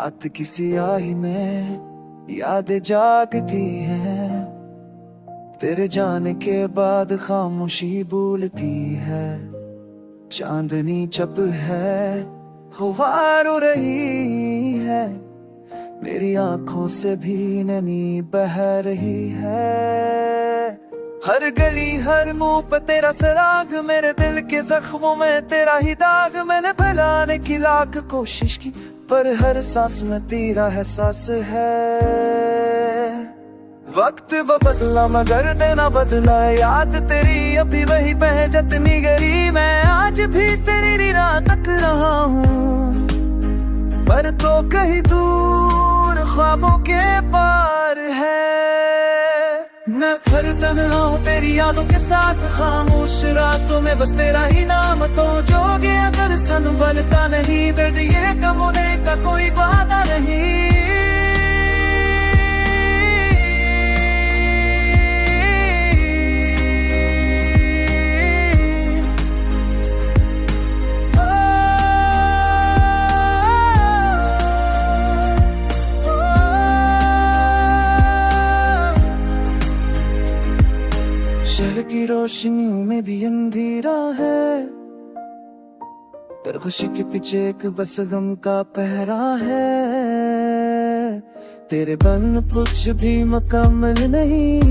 रात की स्याही में यादें जागती हैं, तेरे जाने के बाद खामोशी बोलती है। चांदनी जब है हवा रो रही है, मेरी आंखों से भी नमी बह रही है। हर गली हर मुंह पे तेरा सराग, मेरे दिल के जख्मों में तेरा ही दाग। मैंने भुलाने की लाख कोशिश की, पर हर सांस में तेरा एहसास है। वक्त वो बदला मगर देना बदला, याद तेरी अभी वही पह जतनी गरी। मैं आज भी तेरी राह तक रहा हूँ, पर तो कहीं दूर ख्वाबों के पार है। मैं फिर तन्हा हूँ तेरी यादों के साथ, खामोश रातों में बस तेरा ही नाम। तो जो गया अगर संभलता नहीं, दर्द ये कम होने का कोई वादा नहीं। शहर की रोशनियों में भी अंधेरा है, पर खुशी के पीछे एक बस गम का पहरा है। तेरे बन कुछ भी मुकम्मल नहीं,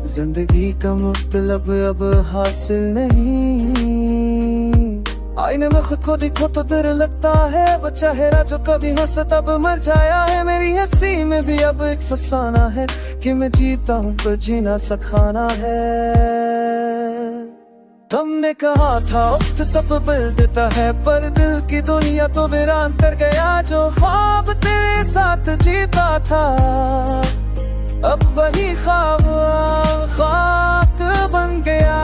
जिंदगी का मतलब अब हासिल नहीं। आईने में खुद को देखो तो डर लगता है, वो चेहरा जो कभी हंस तब मर जाया है। मेरी हंसी में भी अब एक फसाना है, कि मैं जीता हूँ पर जीना सिखाना है। तुमने कहा था वक्त सब बदल देता है, पर दिल की दुनिया तो वीरान कर गया। जो ख्वाब तेरे साथ जीता था, अब वही ख्वाब खाक बन गया।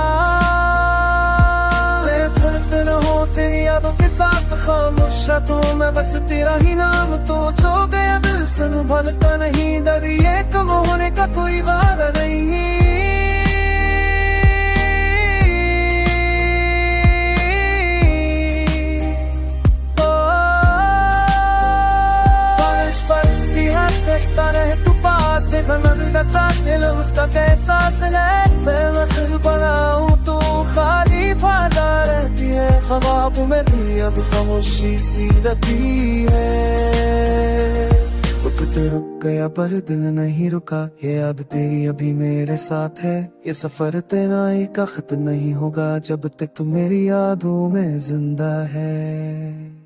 तेरी यादों के साथ खामोश रातों में बस तेरा ही नाम। तो जो गया दिल संभलता नहीं, डर ये कम होने का कोई वादा नहीं। बारिश बरसती है देखता रहे तू पास से, घनता दिल उसका कैसा है। मैं फिर बनाऊं तू खाली फादा रहती है, ख्वाब में भी अब खामोशी सी रहती है। वक्त रुक गया पर दिल नहीं रुका, ये याद तेरी अभी मेरे साथ है। ये सफर तेरा एक खत्म नहीं होगा, जब तक तू मेरी यादों में जिंदा है।